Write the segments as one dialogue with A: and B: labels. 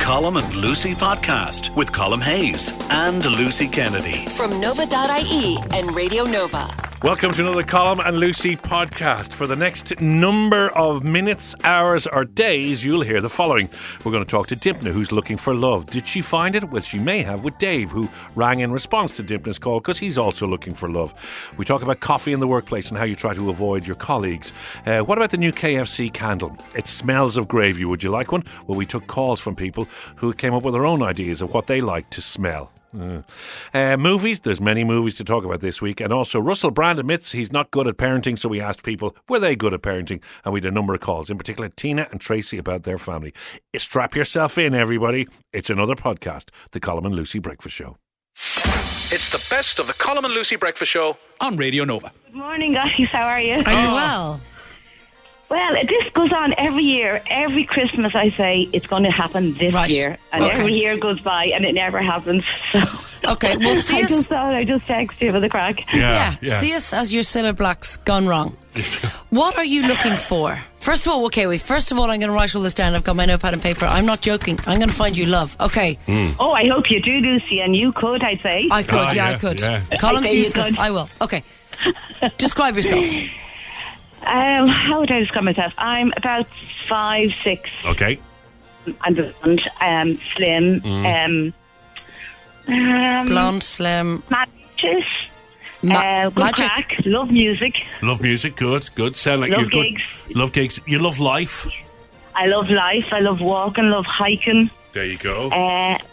A: Colm and Lucy Podcast with Colm Hayes and Lucy Kennedy.
B: From Nova.ie and Radio Nova.
C: Welcome to another Colm and Lucy podcast. For the next number of minutes, hours or days, you'll hear the following. We're going to talk to Dipna, who's looking for love. Did she find it? Well, she may have, with Dave, who rang in response to Dipna's call because he's also looking for love. We talk about coffee in the workplace and how you try to avoid your colleagues. What about the new KFC candle? It smells of gravy. Would you like one? Well, we took calls from people who came up with their own ideas of what they like to smell. Movies, there's many movies to talk about this week, and also Russell Brand admits he's not good at parenting, so we asked people, were they good at parenting? And we had a number of calls, in particular Tina and Tracy, about their family. Strap yourself in, everybody. It's another podcast, the Colm and Lucy Breakfast Show.
A: It's the best of the Colm and Lucy Breakfast Show on Radio Nova.
D: Good morning, guys. How are you?
E: Are you well?
D: Well, this goes on every year. Every Christmas I say it's going to happen this year. And every year goes by and it never happens. So
E: Okay, well, see
D: I
E: us.
D: just thought I'd just text you for the crack.
E: Yeah, see us as your Cilla Blacks gone wrong. What are you looking for? First of all, I'm going to write all this down. I've got my notepad and paper. I'm not joking. I'm going to find you love. Okay.
D: Oh, I hope you do, Lucy, and you could, I'd say.
E: I could, I could. Column's useless.
D: could.
E: I will. Okay. Describe yourself.
D: How would I describe myself? I'm about 5'6".
C: Okay.
D: I'm blonde, slim,
E: Blonde, slim.
D: matches, good
E: magic.
D: crack, love music.
C: Love music, good. Sound like
D: Love
C: you're
D: gigs.
C: good. Love gigs. You love life.
D: I love life. I love walking, love hiking.
C: There you go.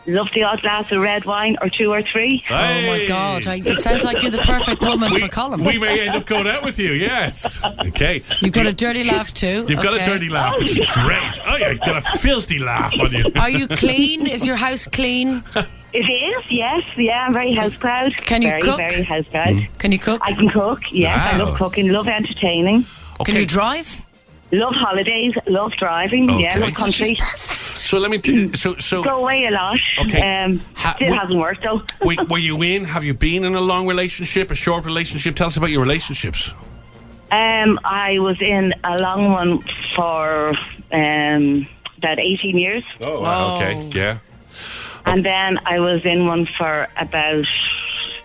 D: Love the odd glass of red wine or two or three.
C: Hey.
E: Oh my God. It sounds like you're the perfect woman for Colm.
C: We may end up going out with you, yes. Okay.
E: You've got a dirty laugh too.
C: You've got a
E: Okay.
C: dirty laugh, which is great. Oh, yeah, you've got a filthy laugh on you.
E: Are you clean? Is your house clean?
D: It is, yes. Yeah, I'm very house proud.
E: Can you
D: very,
E: cook?
D: Very house proud.
E: Can you cook?
D: I can cook, yes. I
C: Wow.
D: love cooking, love entertaining.
C: Okay.
E: Can you drive?
D: Love holidays, love driving,
C: Okay.
D: yeah, love country.
C: So let me... So
D: Go away a lot.
C: Okay.
D: Still hasn't worked though.
C: were you in? Have you been in a long relationship, a short relationship? Tell us about your relationships.
D: I was in a long one for about 18 years.
C: Oh, wow. Okay, yeah.
D: And then I was in one for about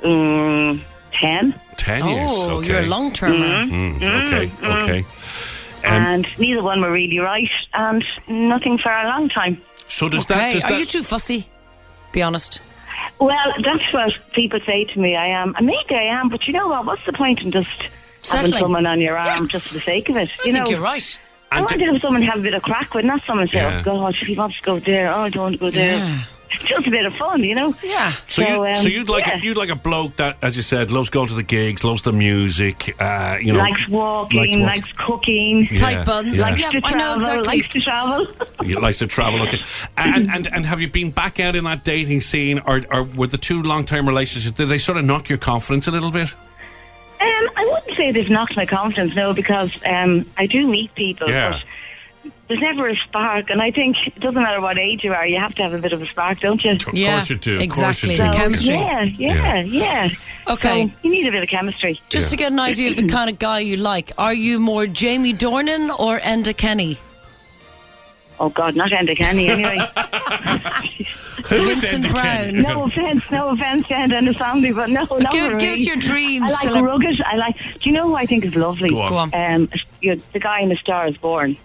D: 10.
C: 10 years,
E: Oh,
C: okay.
E: you're a long-termer.
C: Okay.
D: And neither one were really right, and nothing for a long time.
C: So does
E: Okay.
C: that...
E: Are you too fussy? Be honest.
D: Well, that's what people say to me. I am. And maybe I am, but you know what? What's the point in just having
E: Settling.
D: someone on your arm just for the sake of it?
E: I think you're right.
D: I want to have someone have a bit of crack with, not someone say,
C: Yeah.
D: oh God, if he wants to go there, oh, I don't want to go there.
E: Yeah.
D: Just a bit of fun, you know?
E: Yeah.
C: So you'd like
D: yeah.
C: you'd like a bloke that, as you said, loves going to the gigs, loves the music, you know,
D: Likes walking, likes cooking.
E: Tight buns.
C: Yeah.
E: Like, yeah, I know exactly.
D: Likes to travel.
C: He likes to travel. Okay, and have you been back out in that dating scene, or were the two long-term relationships, did they sort of knock your confidence a little bit?
D: I wouldn't say they've knocked my confidence, no, because I do meet people,
C: Yeah.
D: but there's never a spark, and I think it doesn't matter what age you are, you have to have a bit of a spark, don't you?
C: Of course you do. Of
E: Exactly.
C: course you
E: The
C: do.
E: chemistry.
D: Yeah.
E: Okay.
D: So you need a bit of chemistry.
E: Just to get an idea of the kind of guy you like, are you more Jamie Dornan or Enda Kenny?
D: Oh God, not Enda Kenny anyway.
E: Vincent Brown.
D: No offence to Enda and his family, but no, not for
E: Give us
D: me.
E: your dreams.
D: I like rugged. Do you know who I think is lovely?
C: Go on.
E: Go on.
D: The guy in A Star Is Born.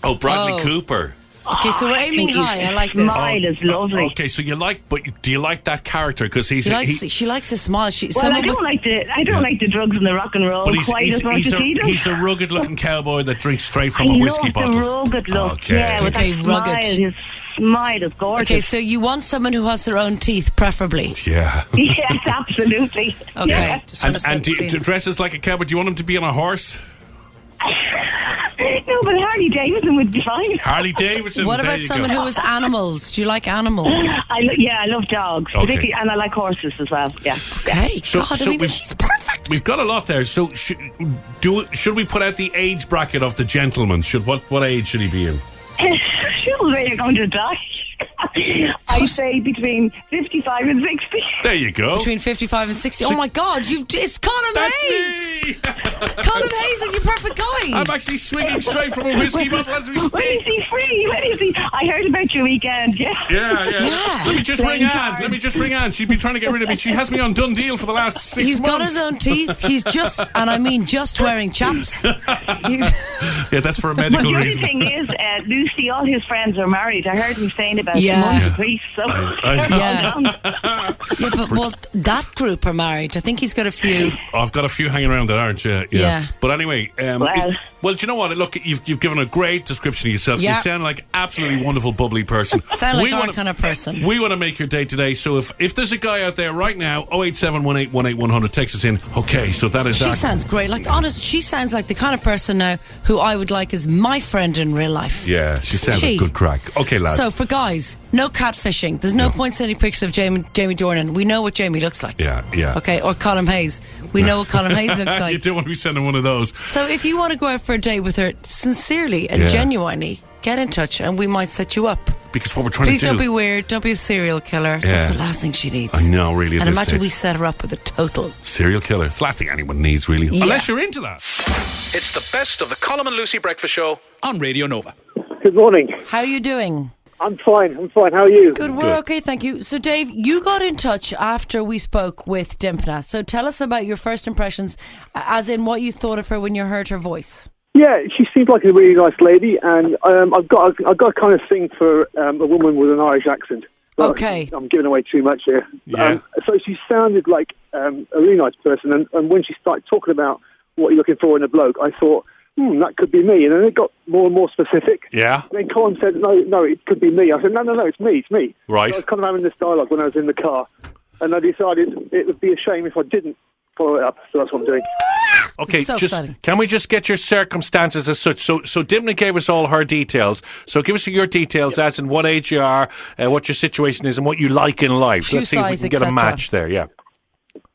C: Oh, Bradley
E: Oh.
C: Cooper.
E: Okay, so we're aiming high. I like this.
D: Smile is lovely.
C: Okay, so you like, but do you like that character? Because he's
E: She likes a smile.
D: Well, I don't like the drugs and the rock and roll
C: but
D: quite as much as he does.
C: he's a rugged-looking cowboy that drinks straight from a whiskey bottle.
D: I love the rugged look.
C: Okay.
D: Yeah, with
E: Okay,
D: that
E: rugged.
D: smile. His smile is gorgeous.
E: Okay, so you want someone who has their own teeth, preferably.
C: Yeah.
D: Yes, absolutely.
E: Okay.
D: Yeah.
E: Just want to set
C: And
E: the scene.
C: do dresses like a cowboy? Do you want him to be on a horse?
D: No, but Harley Davidson would be fine.
C: Harley Davidson.
E: What
C: there
E: about
C: you
E: someone
C: go.
E: who has animals? Do you like animals?
D: I love dogs,
C: Okay.
D: particularly, and I like horses as well. Yeah.
E: Okay,
C: So-
E: God,
C: so
E: I mean,
C: we've-
E: she's perfect.
C: We've got a lot there. So should we put out the age bracket of the gentleman? What age should he be in?
D: Sure, where you're going to die. I say between 55 and 60.
C: There you go.
E: Between 55 and 60. Oh my God, it's Colm
C: That's
E: Hayes!
C: me!
E: Colm Hayes is your perfect guy.
C: I'm actually swinging straight from a whiskey bottle as we
D: When is
C: speak.
D: he free? When is he? I heard about your weekend, yeah.
C: Yeah. Let me just ring Anne. She'd be trying to get rid of me. She has me on done deal for the last 6 months.
E: He's got his own teeth. He's just, and I mean just wearing chaps.
C: Yeah, that's for a
D: But
C: medical
D: the other
C: reason.
D: thing is, Lucy, all his friends are married. I heard him saying about
E: Yeah.
D: months apiece, so
E: Yeah. Well, that group are married. I think he's got a few.
C: I've got a few hanging around that aren't, yeah.
E: Yeah.
C: But anyway, well, do you know what? Look, you've given a great description of yourself.
E: Yeah.
C: You sound like absolutely wonderful, bubbly person.
E: Sound like our
C: wanna-
E: kind of person.
C: We want to make your day today. So if there's a guy out there right now, 0871818 text us in. Okay, so that is
E: She
C: that.
E: sounds great. Like, honest, she sounds like the kind of person now who I would like as my friend in real life.
C: Yeah, she sounds like good crack. Okay, lads.
E: So for guys, no catfishing. There's no point sending pictures of Jamie Dornan. We know what Jamie looks like.
C: Yeah.
E: Okay, or Colm Hayes. We know what Colm Hayes looks like.
C: You don't want to be sending one of those.
E: So if you want to go out for a date with her sincerely and genuinely, get in touch and we might set you up.
C: Because what we're trying
E: Please
C: to do...
E: don't be weird. Don't be a serial killer. That's the last thing she needs.
C: I know, really, at
E: And
C: this
E: imagine
C: stage.
E: we set her up with a total.
C: Serial killer. It's the last thing anyone needs, really.
E: Yeah.
C: Unless you're into that.
A: It's the best of the Colm and Lucy Breakfast Show on Radio Nova.
F: Good morning.
E: How are you doing?
F: I'm fine. How are you?
E: Good, we're
C: Good.
E: okay, thank you. So, Dave, you got in touch after we spoke with Dimpna. So, tell us about your first impressions, as in what you thought of her when you heard her voice.
F: Yeah, she seems like a really nice lady, and I've got a kind of thing for a woman with an Irish accent. Well,
E: Okay.
F: I'm giving away too much here.
C: Yeah.
F: So she sounded like a really nice person, and when she started talking about what you're looking for in a bloke, I thought, that could be me. And then it got more and more specific.
C: Yeah.
F: And then Colin said, no, it could be me. I said, no, it's me.
C: Right.
F: So I was kind of having this dialogue when I was in the car, and I decided it would be a shame if I didn't follow it up. So that's what I'm doing.
C: Okay,
E: So exciting.
C: can we just get your circumstances as such? So Dimna gave us all her details. So give us your details as in what age you are, what your situation is, and what you like in life.
E: Shoe
C: Let's see if we
E: size,
C: can get a
E: etc.
C: match there. Yeah.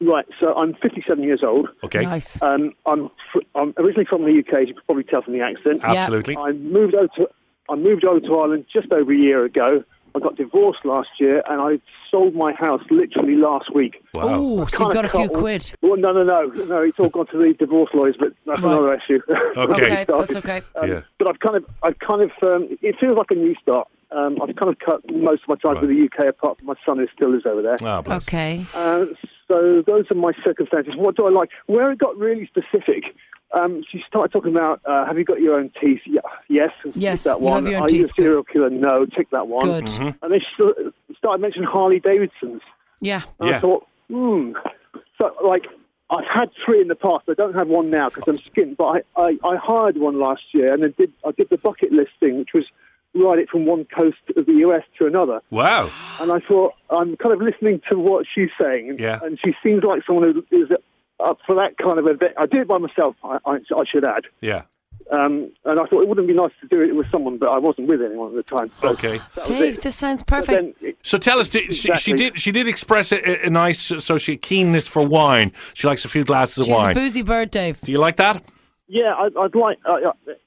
F: Right, so I'm 57 years old.
C: Okay.
E: Nice.
F: I'm originally from the UK, as you can probably tell from the accent.
C: Absolutely.
F: I moved over to Ireland just over a year ago. I got divorced last year, and I sold my house literally last week.
C: Wow.
E: Oh, so you've got a few
F: Kinda
E: quid.
F: Well, no, it's all gone to the divorce lawyers, but that's
E: Right.
F: another issue.
C: Okay.
E: That's okay.
C: Yeah.
F: But I've kind of, it feels like a new start. I've kind of cut most of my time to the UK, apart from my son who still lives over there.
C: Ah, bless.
E: Okay.
F: So those are my circumstances. What do I like? Where it got really specific, she started talking about, have you got your own teeth? Yeah, yes.
E: Yes,
F: tick that
E: you
F: one.
E: have your own
F: Are you
E: teeth.
F: a serial killer? No, tick that one.
E: Good.
C: Mm-hmm.
F: And then she started mentioning Harley Davidsons.
E: Yeah.
F: And
C: Yeah.
F: I thought, So, like, I've had 3 in the past. I don't have one now because I'm skint. But I hired one last year, and I did the bucket list thing, which was ride it from one coast of the US to another.
C: Wow.
F: And I thought, I'm kind of listening to what she's saying,
C: Yeah.
F: and she seems like someone who is up for that kind of event. I did it by myself, I should add.
C: Yeah.
F: And I thought it wouldn't be nice to do it with someone, but I wasn't with anyone at the time. So
C: Okay.
F: that was
E: Dave,
F: it.
E: this sounds
F: But
E: perfect.
F: then
C: So tell us, she did express a nice keenness for wine. She likes a few glasses of
E: She's a
C: wine.
E: boozy bird, Dave.
C: Do you like that?
F: yeah, I'd like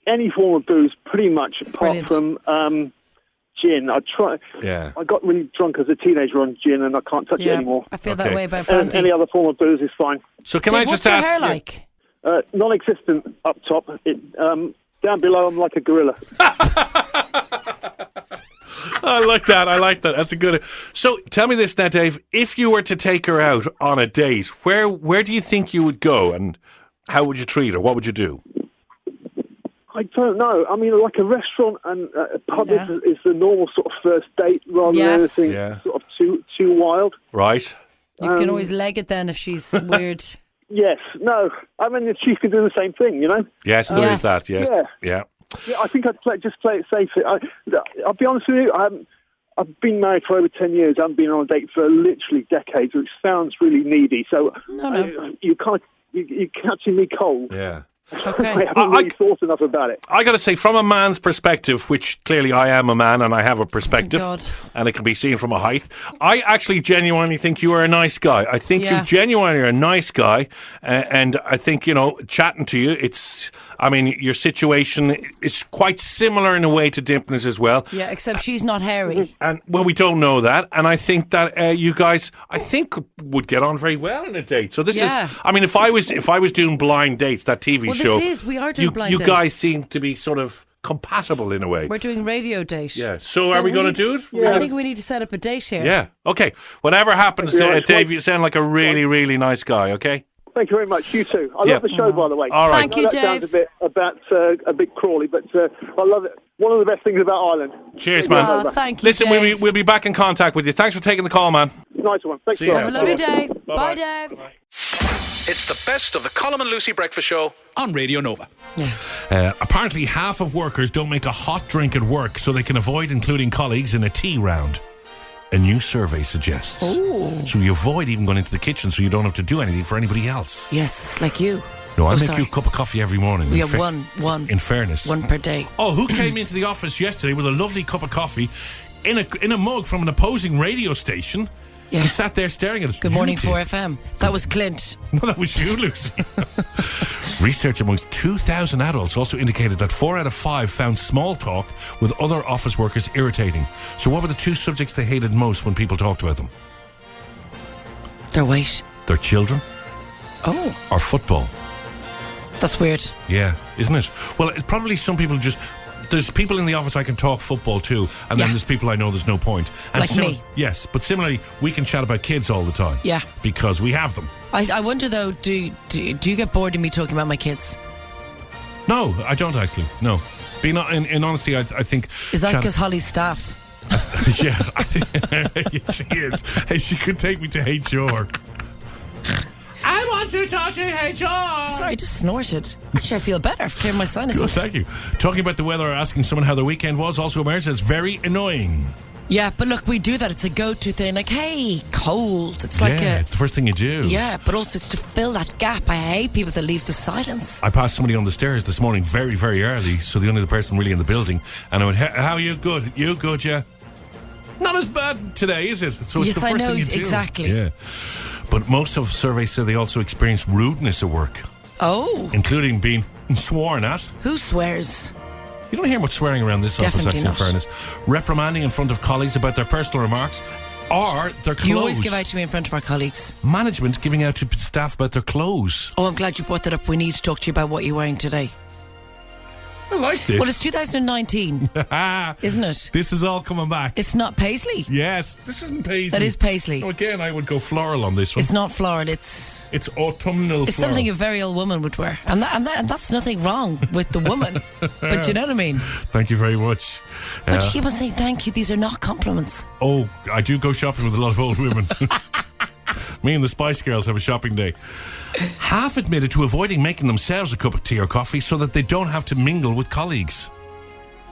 F: any form of booze, pretty much, apart
E: Brilliant.
F: from gin.
C: Yeah.
F: I got really drunk as a teenager on gin, and I can't touch it
E: Yeah,
F: anymore.
E: I feel that
C: Okay.
E: way about
F: And
E: brandy.
F: any other form of booze is fine.
C: So can
E: Dave,
C: I just
E: what's your
C: ask?
E: hair like?
F: Non-existent up top. Down below, I'm like a gorilla.
C: I like that. That's a good. So tell me this now, Dave. If you were to take her out on a date, where do you think you would go, and how would you treat her? What would you do?
F: I don't know. I mean, like a restaurant and a pub
E: Yeah.
F: is the normal sort of first date rather
E: Yes.
F: than anything
C: Yeah.
F: sort of too wild.
C: Right.
E: You can always leg it then if she's weird.
F: Yes. No. I mean, she could do the same thing, you know?
C: Yes, there is
E: Yes.
C: that. Yes.
F: Yeah.
C: Yeah.
F: Yeah, I think I'd play it safe. I'll be honest with you. I've been married for over 10 years. I haven't been on a date for literally decades, which sounds really needy. So
E: No.
F: you're catching me cold.
C: Yeah.
F: I
E: Okay.
F: haven't really thought enough about it.
C: I got to say, from a man's perspective, which clearly I am a man and I have a perspective,
E: God.
C: and it can be seen from a height, I actually genuinely think you are a nice guy. I think
E: Yeah.
C: you genuinely are a nice guy, and I think, chatting to you, it's I mean, your situation is quite similar in a way to Dimpna's as well.
E: Yeah, except she's not hairy.
C: And well, we don't know that, and I think that you guys, I think, would get on very well in a date. So this is, I mean, if I was doing Blind Dates, that TV show,
E: we are doing Blind Dates.
C: You guys seem to be sort of compatible in a way.
E: We're doing Radio Date.
C: Yeah. So are we going to do it?
E: Yeah. I think we need to set up a date here.
C: Yeah. Okay. Whatever happens, Dave, you sound like a really, really nice guy. Okay.
F: Thank you very much. You too. I love the show, by the way.
C: All right.
E: Thank you, Dave.
F: That sounds a bit crawly, but I love it. One of the best things about Ireland.
C: Cheers, man.
E: Oh, thank you,
C: Listen,
E: Dave.
C: we'll be back in contact with you. Thanks for taking the call, man.
F: Nice one. Thanks.
C: See you.
E: Have a lovely day.
C: Bye-bye.
E: Bye, Dave.
C: Bye-bye.
A: It's the best of the Colm and Lucy Breakfast Show on Radio Nova.
C: Apparently, half of workers don't make a hot drink at work so they can avoid including colleagues in a tea round. A new survey suggests. Ooh. So you avoid even going into the kitchen so you don't have to do anything for anybody else.
E: Yes, it's like you.
C: No, I make you a cup of coffee every morning.
E: We have one.
C: In fairness.
E: One per day.
C: Oh, who came into the office yesterday with a lovely cup of coffee in a mug from an opposing radio station?
E: Yeah.
C: And sat there staring at us.
E: Good morning, 4FM. That was Clint.
C: No, that was you, Lucy. Research amongst 2,000 adults also indicated that 4 out of 5 found small talk with other office workers irritating. So what were the 2 subjects they hated most when people talked about them?
E: Their weight.
C: Their children.
E: Oh.
C: Or football.
E: That's weird.
C: Yeah, isn't it? Well, it's probably some people just... There's people in the office I can talk football to, and then there's people I know there's no point. And
E: like me.
C: Yes, but similarly, we can chat about kids all the time.
E: Yeah.
C: Because we have them.
E: I wonder, though, do you get bored of me talking about my kids?
C: No, I don't actually. No. In honesty, I think...
E: Is that because Holly's staff?
C: Yeah, I think yes, she is. Hey, she could take me to HR. I want to talk to HR.
E: Sorry, I just snorted. Actually, I feel better. I've cleared my sinuses.
C: Good, thank you. Talking about the weather or asking someone how their weekend was also emerged as very annoying.
E: Yeah, but look, we do that. It's a go-to thing. Like, hey, cold. It's like
C: it's the first thing you do.
E: Yeah, but also it's to fill that gap. I hate people that leave the silence.
C: I passed somebody on the stairs this morning very, very early, so the only other person really in the building, and I went, how are you? Good. You good, yeah? Not as bad today, is it? So it's
E: yes,
C: the first
E: I know,
C: thing you do.
E: exactly.
C: Yeah. But most of surveys say they also experience rudeness at work.
E: Oh.
C: Including being sworn at.
E: Who swears?
C: You don't hear much swearing around this office, actually, in fairness. Reprimanding in front of colleagues about their personal remarks or their clothes.
E: You always give out to me in front of our colleagues.
C: Management giving out to staff about their clothes.
E: Oh, I'm glad you brought that up. We need to talk to you about what you're wearing today.
C: I like this.
E: Well, it's 2019, isn't it?
C: This is all coming back.
E: It's not paisley.
C: Yes, this isn't paisley.
E: That is paisley.
C: Oh, again, I would go floral on this one.
E: It's not floral. It's
C: autumnal.
E: It's
C: floral.
E: something a very old woman would wear, and that's nothing wrong with the woman. But you know what I mean.
C: Thank you very much.
E: But you keep on saying thank you. These are not compliments.
C: Oh, I do go shopping with a lot of old women. Me and the Spice Girls have a shopping day. Half admitted to avoiding making themselves a cup of tea or coffee so that they don't have to mingle with colleagues.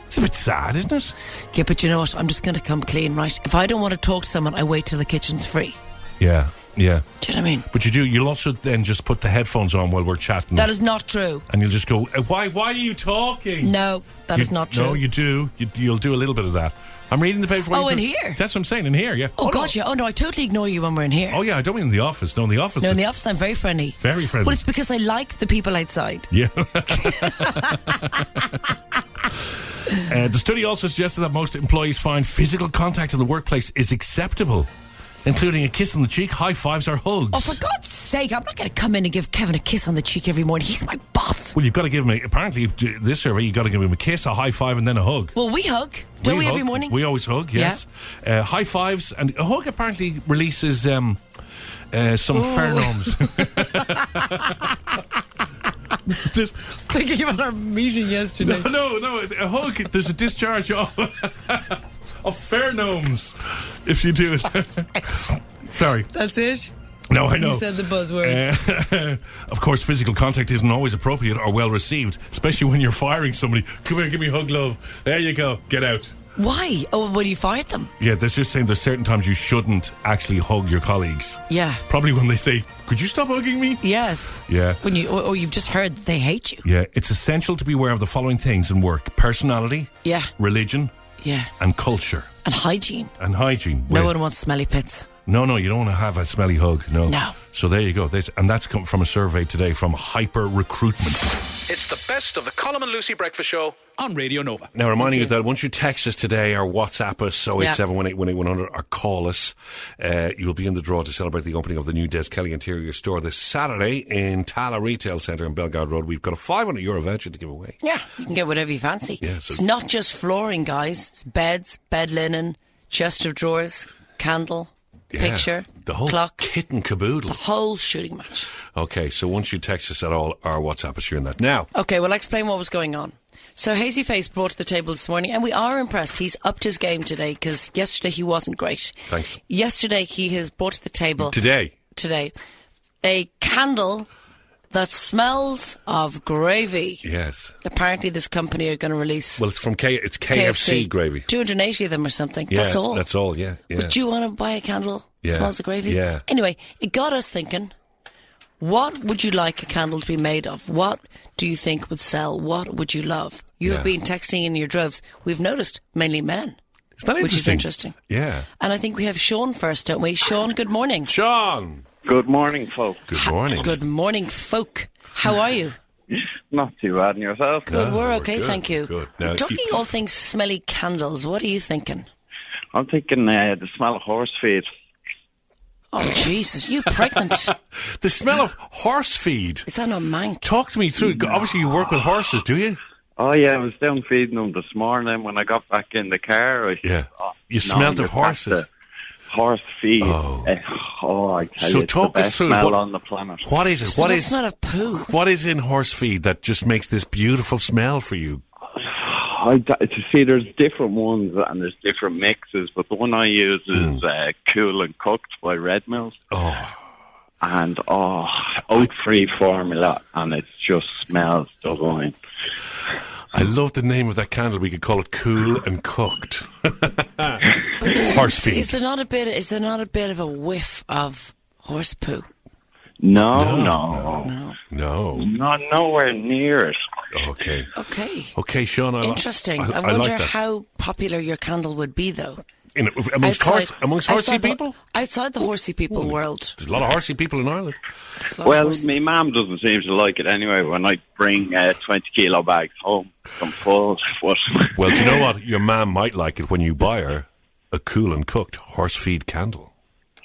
C: It's a bit sad, isn't it?
E: Yeah, but you know what? I'm just going to come clean, right? If I don't want to talk to someone, I wait till the kitchen's free.
C: Yeah.
E: Do you know what I mean?
C: But you'll also then just put the headphones on while we're chatting.
E: That is not true.
C: And you'll just go, why are you talking?
E: No, that is not true.
C: No, you do. You'll do a little bit of that. I'm reading the paper.
E: Oh, in here?
C: That's what I'm saying, in here, yeah.
E: Oh, God, yeah. Oh, no, I totally ignore you when we're in here.
C: Oh, yeah, I don't mean in the office. No, in the office.
E: No, in the office I'm very friendly.
C: Very friendly.
E: Well, it's because I like the people outside.
C: Yeah. The study also suggested that most employees find physical contact in the workplace is acceptable, including a kiss on the cheek, high fives or hugs.
E: Oh, for God's sake, I'm not going to come in and give Kevin a kiss on the cheek every morning. He's my boss.
C: Well, you've got to give him apparently, this survey, you've got to give him a kiss, a high five and then a hug.
E: Well, we hug. Don't we every morning?
C: We always hug, yes. Yeah. High fives, and a hug apparently releases some pheromones.
E: Just thinking about our meeting yesterday.
C: No, a hug, there's a discharge of pheromones if you do it. Sorry.
E: That's it?
C: No, I know.
E: You said the buzzword.
C: Of course, physical contact isn't always appropriate or well received, especially when you're firing somebody. Come here, give me a hug, love. There you go. Get out.
E: Why? Oh, when you fired them?
C: Yeah, that's just saying there's certain times you shouldn't actually hug your colleagues.
E: Yeah.
C: Probably when they say, could you stop hugging me?
E: Yes.
C: Yeah.
E: When you or you've just heard that they hate you.
C: Yeah, it's essential to be aware of the following things in work: personality,
E: yeah,
C: religion,
E: yeah,
C: and culture.
E: And hygiene.
C: No
E: one wants smelly pits.
C: No, you don't want to have a smelly hug. No.
E: No.
C: So there you go. And that's come from a survey today from Hyper Recruitment.
A: It's the best of the Colm and Lucy Breakfast Show on Radio Nova.
C: Now, reminding you that once you text us today or WhatsApp us, 087181800, or call us, you'll be in the draw to celebrate the opening of the new Des Kelly Interior store this Saturday in Tala Retail Centre on Bellegarde Road. We've got a €500 voucher to give away.
E: Yeah, you can get whatever you fancy.
C: Yeah, so
E: it's not just flooring, guys. It's beds, bed linen, chest of drawers, candle, picture,
C: the whole
E: clock,
C: kit and caboodle.
E: the whole shooting match.
C: Okay, so once you text us at all or WhatsApp us, you're in that. Now,
E: Okay, well, I'll explain what was going on. So Hazy Face brought to the table this morning, and we are impressed. He's upped his game today, because yesterday he wasn't great.
C: Thanks.
E: Yesterday he has brought to the table...
C: Today,
E: a candle that smells of gravy.
C: yes.
E: Apparently this company are going to release...
C: Well, it's from it's KFC gravy.
E: 280 of them or something.
C: Yeah,
E: That's all.
C: That's all, yeah.
E: Would you want to buy a candle that
C: Yeah,
E: smells of gravy?
C: yeah.
E: Anyway, it got us thinking, what would you like a candle to be made of? What do you think would sell? What would you love? You have been texting in your droves. We've noticed mainly men.
C: Isn't that interesting?
E: Which is interesting.
C: Yeah.
E: And I think we have Sean first, don't we? Sean, good morning.
C: Sean!
G: Good morning, folks.
C: Good morning.
E: Good morning, folk. How are you?
G: Not too bad, and yourself?
E: Good,
C: No,
E: we're
C: we're
E: okay,
C: good,
E: thank you.
C: good. Now,
E: Talking all things smelly candles, what are you thinking?
G: I'm thinking the smell of horse feed.
E: Oh, Jesus, you pregnant?
C: The smell of horse feed.
E: Is that not mank?
C: Talk to me through. Obviously, you work with horses, do you?
G: Oh, yeah, I was down feeding them this morning. When I got back in the car,
C: You smelt of horses.
G: Horse feed.
C: Oh.
G: I tell
C: So
G: you, it's
C: talk
G: the
C: us
G: best
C: through
G: smell
C: what-
G: on the planet.
C: What is it?
E: So
C: What
E: that
C: is
E: smell of poo.
C: what is in horse feed that just makes this beautiful smell for you?
G: To see, there's different ones and there's different mixes, but the one I use is Cool and Cooked by Red Mills.
C: Oh,
G: And oat-free formula, and it just smells divine.
C: I love the name of that candle. We could call it Cool and Cooked. Horse feed.
E: Is there not a bit of a whiff of horse poo?
G: No.
C: No.
G: Nowhere near it.
C: Okay.
E: Okay,
C: Sean.
E: Interesting. I
C: like
E: wonder
C: that.
E: how popular your candle would be, though.
C: Amongst horsey
E: outside
C: people?
E: Outside the horsey people world.
C: There's a lot of horsey people in Ireland.
G: Well, my mum doesn't seem to like it anyway when I bring 20-kilo bags home. I'm full.
C: Well, do you know what? Your mum might like it when you buy her a Cool and Cooked horse feed candle.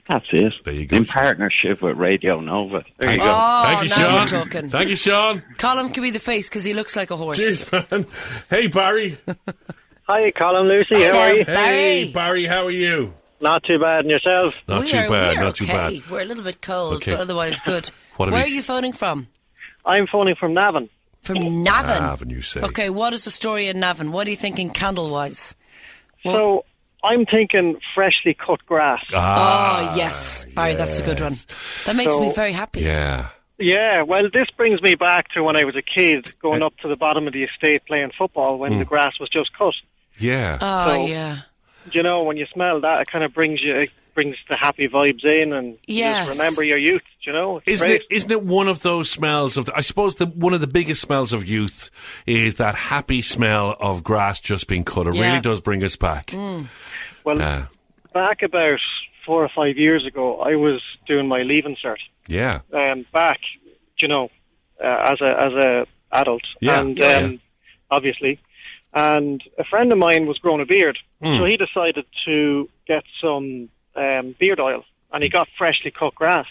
G: That's it.
C: There you go.
G: In partnership with Radio Nova. There you go.
E: Oh,
C: Thank you,
E: now
C: Sean.
E: we're talking.
C: Thank you, Sean.
E: Colm can be the face because he looks like a horse.
C: Cheers, man. Hey, Barry.
H: Hi, Colm Lucy. How are you?
C: Hey, Barry. How are you?
H: Not too bad. And yourself?
C: Not too bad.
E: Too bad. We're a little bit cold,
C: Okay.
E: but otherwise good.
C: What
E: Where are you phoning from?
H: I'm phoning from Navan.
E: From Navan.
C: Navan, you say.
E: Okay, what is the story in Navan? What are you thinking candle-wise?
H: So I'm thinking freshly cut grass.
E: Oh, yes. Barry, that's a good one. That makes me very happy.
C: Yeah.
H: Yeah, well, this brings me back to when I was a kid going up to the bottom of the estate playing football when the grass was just cut.
C: Yeah.
E: Oh,
H: So-
E: yeah.
H: You know, when you smell that, it kind of brings the happy vibes in, and you
E: Yes.
H: just remember your youth. You know, it's great.
C: Isn't it one of those smells of? I suppose one of the biggest smells of youth is that happy smell of grass just being cut. It really does bring us back.
H: Well, back about 4 or 5 years ago, I was doing my leaving cert.
C: Yeah.
H: Back, you know, as a adult,
C: Yeah.
H: and obviously, and a friend of mine was growing a beard, so he decided to get some beard oil, and he got freshly cut grass.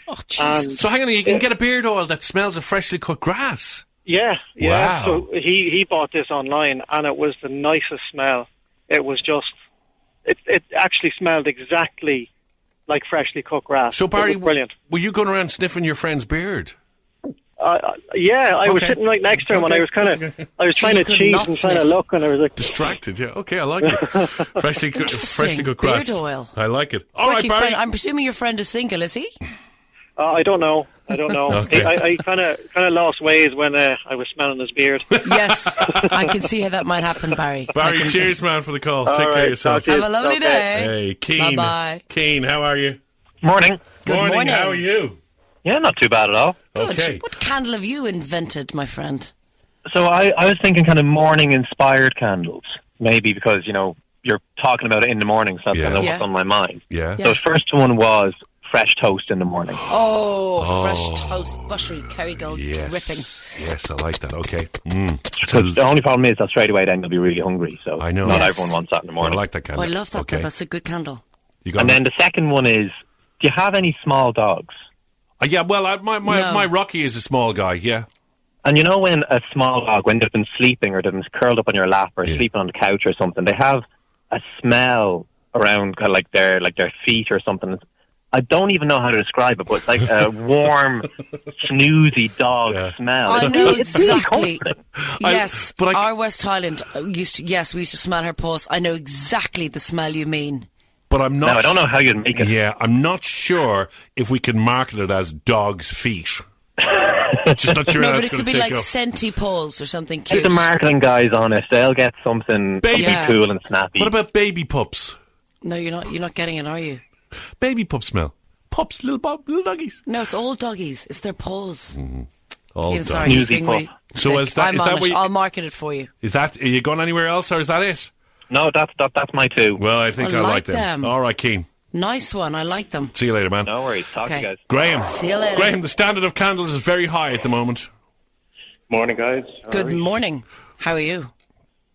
E: Oh, Jesus.
C: So hang on, you can get a beard oil that smells of freshly cut grass.
H: Yeah.
C: Wow.
H: So he bought this online, and it was the nicest smell. It was just, it actually smelled exactly like freshly cut grass.
C: So Barry,
H: it was brilliant.
C: were you going around sniffing your friend's beard?
H: Yeah, I was
C: Okay.
H: sitting right next to him, and I was trying
E: So
H: to
E: you could
H: cheat
E: not
H: and trying to
E: sniff.
H: look, and I was like,
C: Distracted, yeah. Okay, I like it. freshly cut grass.
E: Beard oil.
C: I like it. All right,
E: Quirky
C: Barry.
E: friend. I'm presuming your friend is single, is he?
H: I don't know.
C: Okay.
H: I kind of lost ways when I was smelling his beard.
E: Yes. I can see how that might happen, Barry. I
C: Barry,
E: can
C: cheers,
E: just-
C: man, for the call.
H: All
C: Take care
H: right,
C: of yourself.
H: talk to you.
E: Have a lovely
H: Okay.
E: day.
C: Hey, Keen.
E: Bye-bye.
C: Keen, how are you?
H: Morning.
E: Good morning.
C: How are you?
H: Yeah, not too bad at all.
E: Good.
C: Okay.
E: What candle have you invented, my friend?
I: So I was thinking kind of morning-inspired candles, maybe because, you know, you're talking about it in the morning, so that's
C: Yeah.
I: kind of
E: Yeah.
I: what's on my mind.
C: Yeah.
E: Yeah.
I: So the first one was fresh toast in the morning.
E: Fresh toast, buttery, Kerrygold dripping.
C: Yes, I like that. Okay.
I: So the only problem is that straight away then you'll be really hungry. So
C: I know.
I: Not everyone wants that in the morning.
C: I like that candle.
E: I love that.
C: Okay.
E: That's a good candle.
I: And then the second one is, do you have any small dogs?
C: Yeah, well, my Rocky is a small guy, yeah.
I: And you know when a small dog, when they've been sleeping or they've been curled up on your lap or sleeping on the couch or something, they have a smell around kind of like their feet or something. I don't even know how to describe it, but it's like a warm, snoozy dog smell.
E: I know exactly.
I: Yes,
E: our West Highland we used to smell her paws. I know exactly the smell you mean.
C: But I'm not.
I: No, I don't know how you'd make it.
C: Yeah, I'm not sure if we can market it as dog's feet. Just not sure.
E: No,
C: how
E: but
C: it's
E: it could
C: gonna
E: be like
C: take off.
E: scenty paws or something
I: Get
E: cute.
I: the marketing guys on it. They'll get something cool and snappy.
C: What about baby pups?
E: No, you're not getting it, are you?
C: Baby pup smell. Pups, little doggies.
E: No, it's all doggies. It's their paws.
C: All
E: Ian, sorry,
C: doggies.
E: just being really
C: So
E: thick.
C: is that
E: I'm
C: is
E: on
C: that
E: it.
C: what you,
E: I'll market it for you.
C: is that? Are you going anywhere else, or is that it?
I: No, that's my two.
C: Well, I think I like them.
E: them.
C: All right, Keane.
E: Nice one. I like them.
C: See you later, man.
I: No worries. Talk to you guys.
C: Graham.
E: See you later.
C: Graham, the standard of candles is very high at the moment.
J: Morning, guys.
E: Good morning. How are you?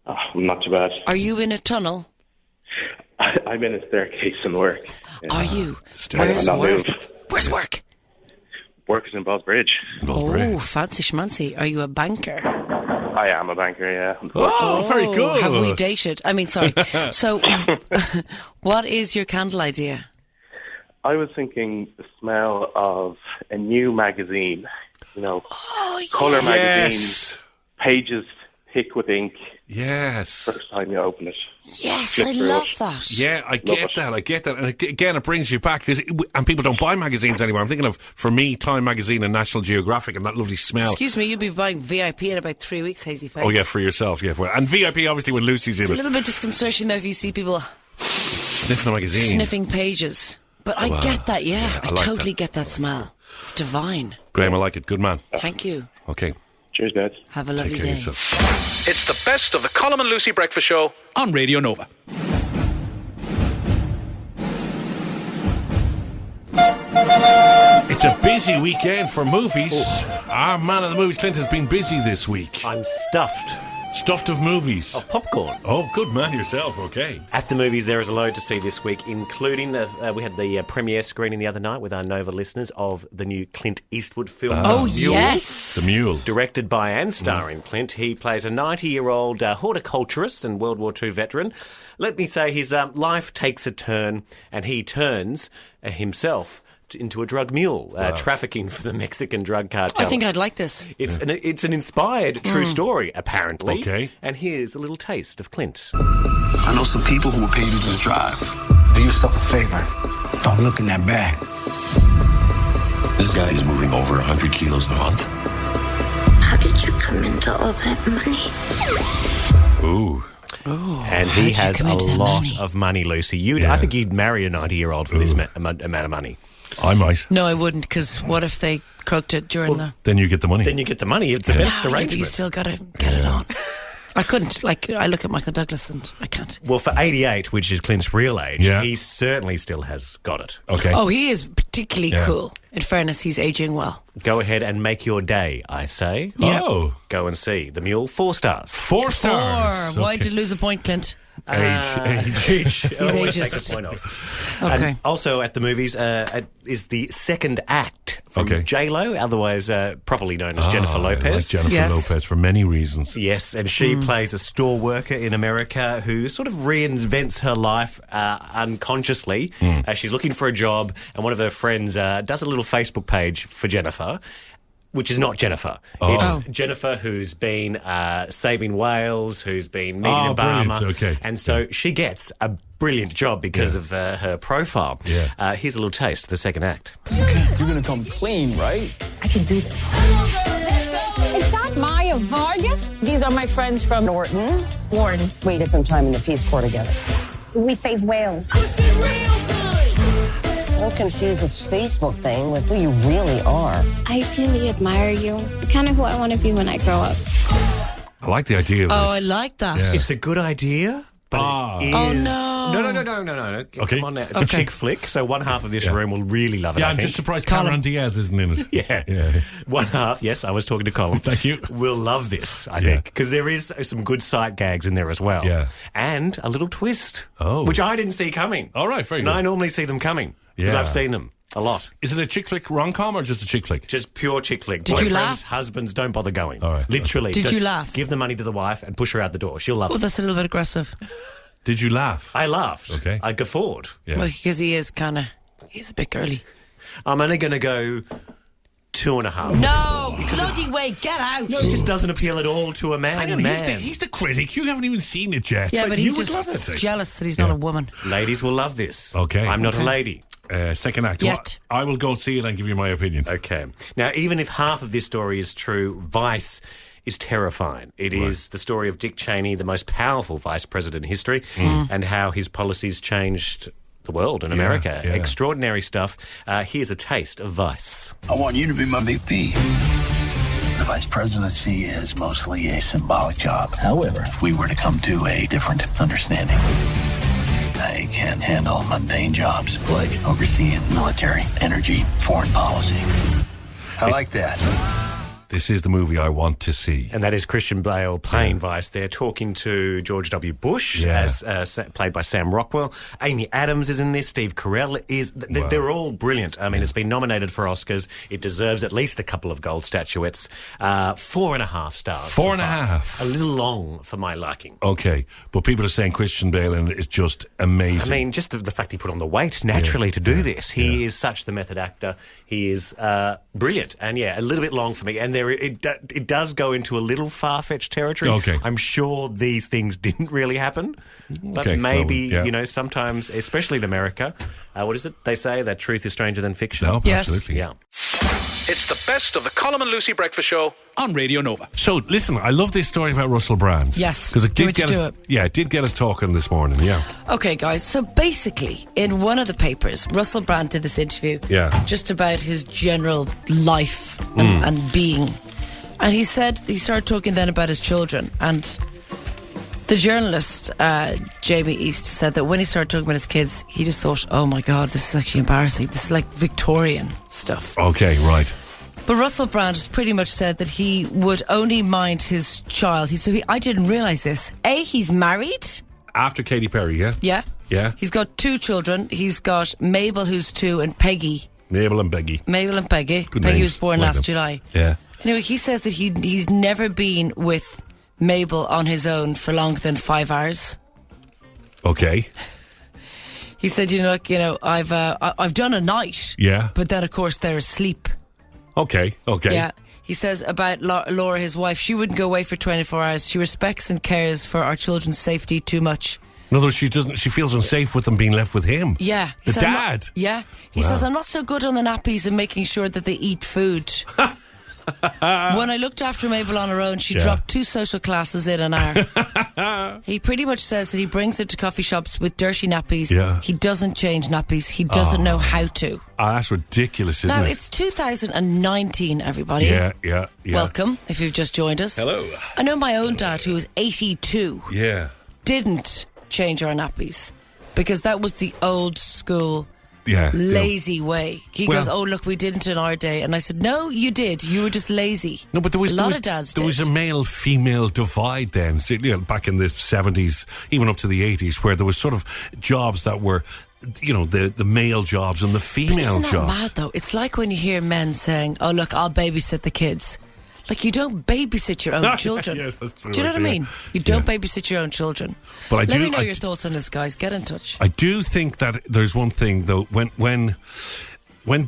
J: Oh, not too bad.
E: Are you in a tunnel?
J: I'm in a staircase in work.
E: Are you?
J: Where's
E: work? Where's work?
J: Work is in Ballsbridge.
E: Oh, fancy schmancy. Are you a banker?
J: I am a banker, yeah.
C: Oh, very good.
E: Have we dated? I mean, sorry. So, what is your candle idea?
J: I was thinking the smell of a new magazine. You know, colour magazine, pages thick with ink.
C: Yes.
J: First time you open it.
E: Yes, I love that.
C: Yeah, I get that. And again, it brings you back, and people don't buy magazines anymore. I'm thinking of, for me, Time Magazine and National Geographic and that lovely smell.
E: Excuse me, you'll be buying VIP in about 3 weeks, Hazy Face.
C: Oh, yeah, for yourself, yeah. And VIP, obviously, when Lucy's
E: It's
C: in
E: a little bit disconcerting though if you see people
C: sniffing the magazine.
E: Sniffing pages. But I get that, yeah. I
C: like
E: totally get that smell. It's divine.
C: Graham, I like it. Good man.
E: Thank you.
C: Okay.
J: Cheers, guys.
E: Have a lovely
C: Take care
E: day.
C: of yourself.
A: It's the best of the Colm and Lucy Breakfast Show on Radio Nova.
C: It's a busy weekend for movies. Our man of the movies, Clint, has been busy this week.
K: I'm stuffed.
C: Stuffed of movies.
K: Of popcorn.
C: Oh, good man yourself, okay.
K: At the movies, there is a load to see this week, including we had the premiere screening the other night with our Nova listeners of the new Clint Eastwood film.
E: Oh,
K: Mule.
E: yes.
C: The Mule.
K: Directed by and starring Clint. He plays a 90-year-old horticulturist and World War II veteran. Let me say his life takes a turn, and he turns himself into a drug mule, trafficking for the Mexican drug cartel.
E: I think I'd like this.
K: It's an inspired true story, apparently.
C: Okay.
K: And here's a little taste of Clint.
L: I know some people who will pay you to just drive. Do yourself a favor. Don't look in that bag.
M: This guy is moving over 100 kilos a month.
N: How did you come into all that money?
C: Ooh.
K: And he has a lot of money, Lucy. I think you'd marry a 90-year-old for this amount of money.
C: I might.
E: No, I wouldn't, because what if they croaked it during the...
C: Then you get the money.
K: Then you get the money. It's the best
E: But
K: arrangement.
E: you still got to get it on. I couldn't. Like, I look at Michael Douglas and I can't.
K: Well, for 88, which is Clint's real age,
C: Yeah.
K: he certainly still has got it.
C: Okay.
E: Oh, he is particularly cool. In fairness, he's aging well.
K: Go ahead and make your day, I say.
E: Yeah.
C: Oh.
K: Go and see The Mule, 4 stars.
C: 4 stars.
E: Why
C: Okay.
E: did you lose a point, Clint?
C: Age.
K: He's
E: ageist.
K: Take the point off.
E: Okay.
K: And also at the movies is the second act from
C: Okay.
K: J-Lo, otherwise properly known as Jennifer Lopez.
C: I like Jennifer
E: Yes.
C: Lopez for many reasons.
K: Yes, and she plays a store worker in America who sort of reinvents her life unconsciously. She's looking for a job, and one of her friends does a little Facebook page for Jennifer, which is not Jennifer. It's Jennifer who's been saving whales, who's been meeting Obama.
C: Brilliant. Okay.
K: And so she gets a brilliant job because of her profile.
C: Yeah.
K: Here's a little taste of the second act.
L: You're gonna come clean, right?
O: I can do this. Is that Maya Vargas? These are my friends from Norton. Warren.
P: We did some time in the Peace Corps together.
O: We save whales.
P: Don't confuse this Facebook thing with who you really are.
Q: I really admire you. You're kind of who I want to be when I grow up.
C: I like the idea of this.
E: Oh, I like that.
C: Yeah.
K: It's a good idea, but it is...
E: Oh, no.
K: No.
C: Okay.
K: Come on now. It's a chick flick, so one half of this room will really love it.
C: Yeah,
K: I
C: I'm
K: think.
C: just surprised Cameron Diaz isn't in it.
K: Yeah. One half, yes, I was talking to Colm.
C: Thank you.
K: Will love this, I think, because there is some good sight gags in there as well.
C: Yeah.
K: And a little twist,
C: Oh.
K: which I didn't see coming.
C: All right, very
K: And
C: good.
K: I normally see them coming, because
C: Yeah.
K: I've seen them a lot.
C: Is it a chick flick rom-com or just a chick flick?
K: Just pure chick flick.
E: Did you
K: Boyfriends,
E: laugh?
K: husbands, don't bother going.
C: All right.
K: Literally.
E: Did you
K: just
E: laugh?
K: Give the money to the wife and push her out the door. She'll love
E: Oh,
K: it.
E: that's a little bit aggressive.
C: Did you laugh?
K: I laughed.
C: Okay.
K: I guffawed.
C: Yeah.
E: Well, because he's a bit girly.
K: I'm only going to go 2.5.
E: No, bloody way, get out.
K: No, it just doesn't appeal at all to a man.
C: Hang on, he's the critic. You haven't even seen it yet.
E: Yeah,
C: So
E: but
C: you
E: he's
C: would love
E: just
C: it.
E: jealous that he's not a woman.
K: Ladies will love this.
C: Okay.
K: I'm not a
E: Okay.
K: lady.
C: Second act.
E: Yet.
C: Well, I will go see it and give you my opinion.
K: Okay. Now, even if half of this story is true, Vice is terrifying. It is the story of Dick Cheney, the most powerful vice president in history, and how his policies changed the world and America.
C: yeah.
K: Extraordinary stuff. Here's a taste of Vice.
L: I want you to be my VP. The vice presidency is mostly a symbolic job. However, if we were to come to a different understanding, I can handle mundane jobs like overseeing military, energy, foreign policy. I like that.
C: This is the movie I want to see.
K: And that is Christian Bale playing Vice. They're talking to George W. Bush, as played by Sam Rockwell. Amy Adams is in this. Steve Carell is. They're all brilliant. I mean, it's been nominated for Oscars. It deserves at least a couple of gold statuettes. 4.5 stars.
C: 4.5.
K: A little long for my liking.
C: Okay, but people are saying Christian Bale in it is just amazing.
K: I mean, just the fact he put on the weight naturally to do this. He is such the method actor. He is brilliant. And a little bit long for me. And it does go into a little far-fetched territory.
C: Okay.
K: I'm sure these things didn't really happen, but
C: Okay,
K: maybe,
C: well,
K: sometimes, especially in America, what is it they say? That truth is stranger than fiction.
C: No,
E: Yes.
C: absolutely.
K: Yeah.
A: It's the best of the Colm and Lucy Breakfast Show on Radio Nova.
C: So, listen, I love this story about Russell Brand.
E: Yes.
C: Because it
E: Do
C: did
E: you
C: get
E: want
C: us.
E: to do
C: Yeah, it did get us talking this morning. Yeah.
E: Okay, guys, so basically, in one of the papers, Russell Brand did this interview just about his general life and being. And he started talking then about his children. And the journalist, Jamie East, said that when he started talking about his kids, he just thought, oh my God, this is actually embarrassing. This is like Victorian stuff.
C: Okay, right.
E: But Russell Brand has pretty much said that he would only mind his child. I didn't realise this. He's married.
C: After Katy Perry, yeah?
E: Yeah.
C: Yeah.
E: He's got 2 children. He's got Mabel, who's 2, and Peggy.
C: Mabel and Peggy.
E: Good
C: names.
E: was born
C: Like
E: last
C: them.
E: July.
C: Yeah.
E: Anyway, he says that he's never been with Mabel on his own for longer than 5 hours.
C: Okay.
E: He said, I've done a night.
C: Yeah.
E: But then, of course, they're asleep.
C: Okay.
E: Yeah. He says about Laura, his wife, she wouldn't go away for 24 hours. She respects and cares for our children's safety too much.
C: In other words, she feels unsafe with them being left with him.
E: Yeah.
C: The
E: said,
C: dad.
E: He says, I'm not so good on the nappies and making sure that they eat food. When I looked after Mabel on her own, she dropped 2 social classes in an hour. He pretty much says that he brings her to coffee shops with dirty nappies.
C: Yeah.
E: He doesn't change nappies. He doesn't know how to.
C: That's ridiculous, isn't
E: Now,
C: it?
E: it's 2019, everybody.
C: Yeah.
E: Welcome, if you've just joined us.
C: Hello.
E: I know my own dad, who was 82, didn't change our nappies because that was the old school lazy way. He goes, oh, look, we didn't in our day. And I said, no, you did. You were just lazy.
C: No, but there was
E: a lot of dads
C: there was a male-female divide then, so, back in the 70s, even up to the 80s, where there was sort of jobs that were, the male jobs and the female
E: jobs. Isn't that mad, though? It's like when you hear men saying, oh, look, I'll babysit the kids. Like, you don't babysit your own children.
C: Yes, that's true.
E: Do you know what I mean? You don't babysit your own children.
C: But
E: Let me know your thoughts on this, guys. Get in touch.
C: I do think that there's one thing, though, when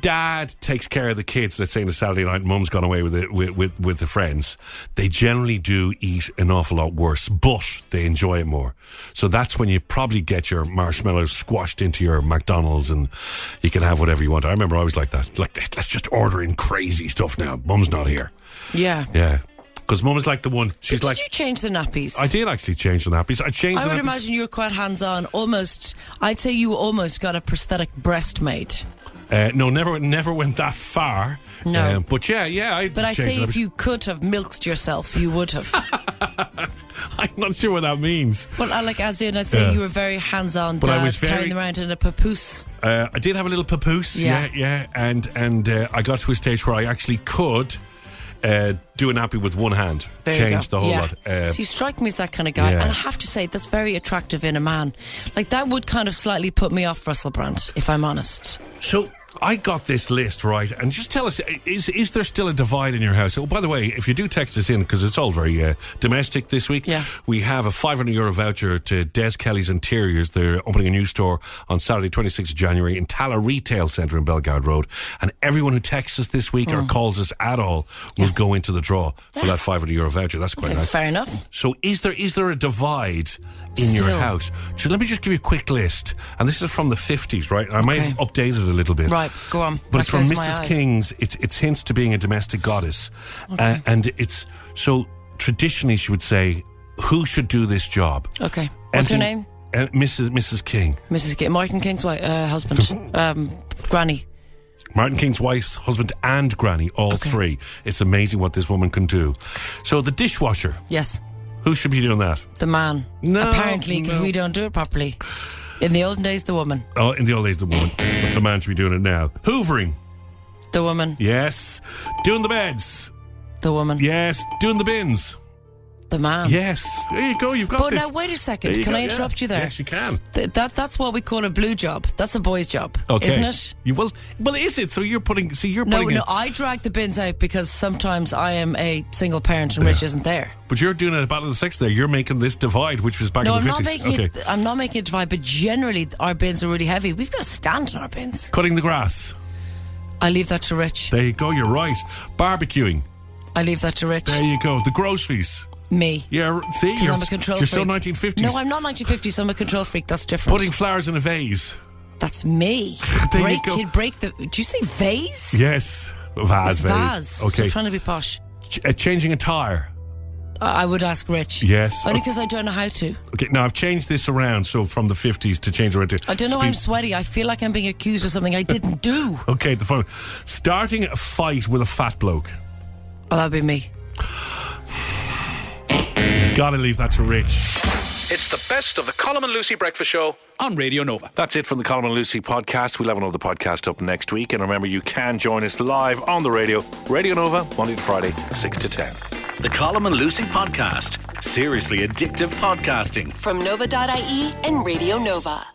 C: dad takes care of the kids, let's say on a Saturday night, mum's gone away with the friends, they generally do eat an awful lot worse, but they enjoy it more. So that's when you probably get your marshmallows squashed into your McDonald's and you can have whatever you want. I remember I was like that. Like, let's just order in crazy stuff now. Mum's not here.
E: Yeah.
C: Yeah. Because Mum is like the one. She's
E: did you change the nappies?
C: I did actually change the nappies. I
E: would imagine you were quite hands-on. Almost, I'd say you almost got a prosthetic breast made.
C: No, never went that far.
E: No.
C: But yeah.
E: But I'd say if you could have milked yourself, you would have.
C: I'm not sure what that means.
E: Well, as in, I'd say you were very hands-on dad, I was carrying them around in a papoose.
C: I did have a little papoose, yeah. And I got to a stage where I actually could do a nappy with one hand. Change the whole lot.
E: So you strike me as that kind of guy. And I have to say, that's very attractive in a man. Like, that would kind of slightly put me off Russell Brand, if I'm honest.
C: So I got this list, right? And just tell us, is there still a divide in your house? Oh, by the way, if you do text us in, because it's all very domestic this week, we have a €500 voucher to Des Kelly's Interiors. They're opening a new store on Saturday, 26th of January in Tala Retail Centre in Bellegarde Road. And everyone who texts us this week or calls us at all will go into the draw for that €500 voucher. That's quite nice.
E: Fair enough.
C: So is there a divide in your house? So let me just give you a quick list. And this is from the 50s, right? I might have updated it a little bit.
E: Right, go on.
C: But it's from Mrs. King's. It's hints to being a domestic goddess. And it's, so traditionally she would say, who should do this job?
E: Okay. What's her name?
C: Mrs. King.
E: Mrs. King. Martin King's husband. Granny.
C: Martin King's wife's husband and granny, all three. It's amazing what this woman can do. So the dishwasher.
E: Yes.
C: Who should be doing that?
E: The man. No. Apparently, because we don't do it properly. In the olden days, the woman.
C: Oh, in the old days, the woman. But the man should be doing it now. Hoovering.
E: The woman.
C: Yes. Doing the beds.
E: The woman.
C: Yes. Doing the bins.
E: The man.
C: Yes. There you go. You've got this.
E: But now, wait a second. Can I interrupt you there?
C: Yes, you can.
E: That's what we call a blue job. That's a boy's job, isn't it?
C: Well, is it? So you're putting...
E: No, I drag the bins out because sometimes I am a single parent and Rich isn't there.
C: But you're doing a battle of the sexes there. You're making this divide, which was back in the 50s.
E: I'm not making a divide, but generally our bins are really heavy. We've got a stand in our bins.
C: Cutting the grass.
E: I leave that to Rich.
C: There you go. You're right. Barbecuing.
E: I leave that to Rich.
C: There you go. The groceries.
E: Me.
C: Yeah, see?
E: Because I'm a control freak.
C: You're so 1950s.
E: No, I'm not 1950s. I'm a control freak. That's different.
C: Putting flowers in a vase.
E: That's me. He'd break the... Did you say vase?
C: Yes. Vase.
E: Okay. Stop trying to be posh.
C: Changing a tyre.
E: I would ask Rich.
C: Yes.
E: Only because I don't know how to.
C: Okay, now I've changed this around, so from the 50s to change around to...
E: I don't know why I'm sweaty. I feel like I'm being accused of something I didn't do.
C: Okay, the phone. Starting a fight with a fat bloke.
E: Oh, that'd be me.
C: Gotta leave that to Rich.
A: It's the best of the Colm and Lucy Breakfast Show on Radio Nova.
C: That's it from the Colm and Lucy podcast. We'll have another podcast up next week. And remember, you can join us live on the radio. Radio Nova, Monday to Friday, 6 to 10.
A: The Colm and Lucy Podcast. Seriously addictive podcasting.
B: From Nova.ie and Radio Nova.